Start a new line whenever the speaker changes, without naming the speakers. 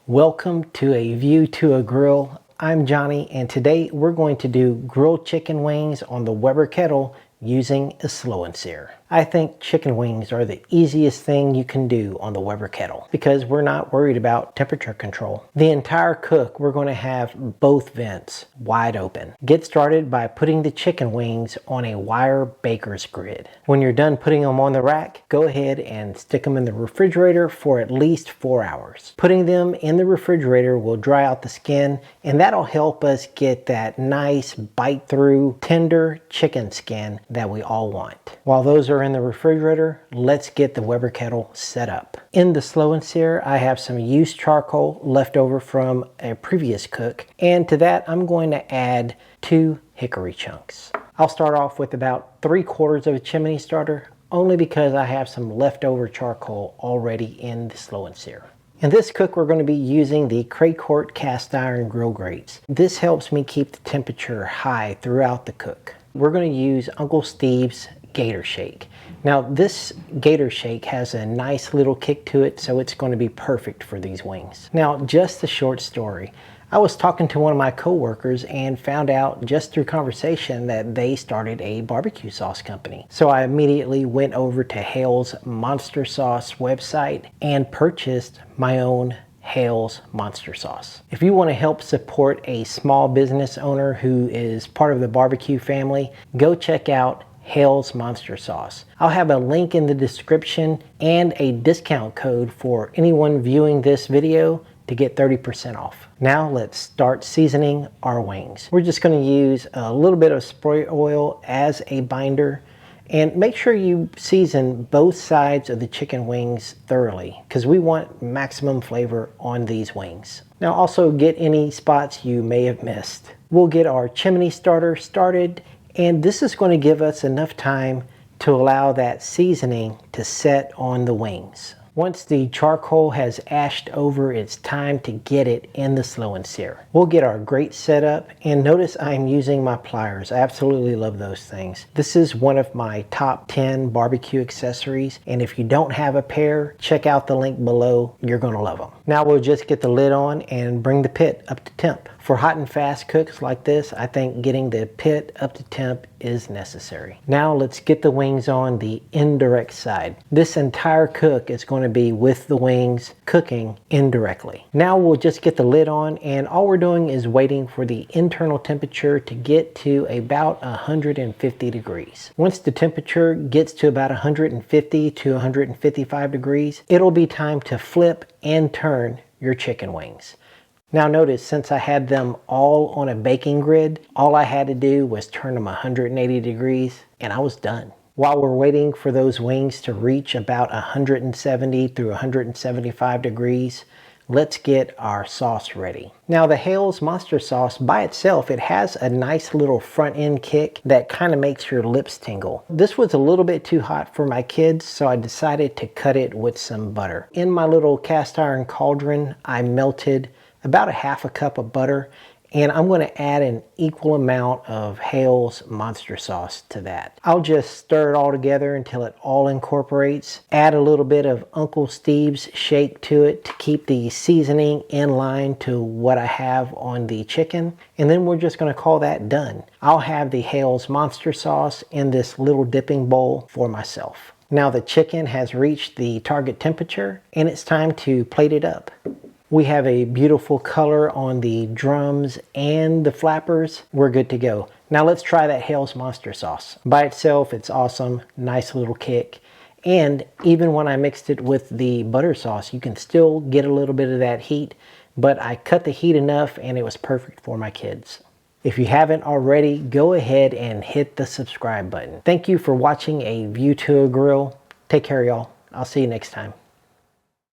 Welcome to A View to a Grill. I'm Johnny, and today we're going to do grilled chicken wings on the Weber Kettle using a slow and sear. I think chicken wings are the easiest thing you can do on the Weber Kettle because we're not worried about temperature control. The entire cook, we're going to have both vents wide open. Get started by putting the chicken wings on a wire baker's grid. When you're done putting them on the rack, go ahead and stick them in the refrigerator for at least 4 hours. Putting them in the refrigerator will dry out the skin, and that'll help us get that nice bite through tender chicken skin that we all want. While those are in the refrigerator, let's get the Weber Kettle set up. In the slow and sear, I have some used charcoal left over from a previous cook, and to that I'm going to add 2 hickory chunks. I'll start off with about 3/4 of a chimney starter, only because I have some leftover charcoal already in the slow and sear. In this cook, we're going to be using the Craycourt cast iron grill grates. This helps me keep the temperature high throughout the cook. We're going to use Uncle Steve's Gator Shake. Now this Gator Shake has a nice little kick to it, so it's going to be perfect for these wings. Now, just a short story. I was talking to one of my coworkers and found out just through conversation that they started a barbecue sauce company. So I immediately went over to Hale's Monster Sauce website and purchased my own Hale's Monster Sauce. If you want to help support a small business owner who is part of the barbecue family, go check out Hale's Monster Sauce. I'll have a link in the description and a discount code for anyone viewing this video to get 30% off. Now let's start seasoning our wings. We're just going to use a little bit of spray oil as a binder, and make sure you season both sides of the chicken wings thoroughly because we want maximum flavor on these wings. Now also get any spots you may have missed. We'll get our chimney starter started, and this is going to give us enough time to allow that seasoning to set on the wings. Once the charcoal has ashed over, it's time to get it in the slow and sear. We'll get our grate set up, and notice I'm using my pliers. I absolutely love those things. This is one of my top 10 barbecue accessories, and if you don't have a pair, check out the link below. You're gonna love them. Now we'll just get the lid on and bring the pit up to temp. For hot and fast cooks like this, I think getting the pit up to temp is necessary. Now let's get the wings on the indirect side. This entire cook is going to be with the wings cooking indirectly. Now we'll just get the lid on, and all we're doing is waiting for the internal temperature to get to about 150 degrees. Once the temperature gets to about 150 to 155 degrees, it'll be time to flip and turn your chicken wings. Now notice, since I had them all on a baking grid, all I had to do was turn them 180 degrees and I was done. While we're waiting for those wings to reach about 170 through 175 degrees, let's get our sauce ready. Now the Hale's Monster Sauce by itself, it has a nice little front end kick that kind of makes your lips tingle. This was a little bit too hot for my kids, so I decided to cut it with some butter. In my little cast iron cauldron, I melted about 1/2 cup of butter, and I'm going to add an equal amount of Hale's Monster Sauce to that. I'll just stir it all together until it all incorporates. Add a little bit of Uncle Steve's Shake to it to keep the seasoning in line to what I have on the chicken, and then we're just going to call that done. I'll have the Hale's Monster Sauce in this little dipping bowl for myself. Now the chicken has reached the target temperature, and it's time to plate it up. We have a beautiful color on the drums and the flappers. We're good to go. Now let's try that Hale's Monster Sauce. By itself, it's awesome. Nice little kick. And even when I mixed it with the butter sauce, you can still get a little bit of that heat, but I cut the heat enough and it was perfect for my kids. If you haven't already, go ahead and hit the subscribe button. Thank you for watching A View to a Grill. Take care, y'all. I'll see you next time.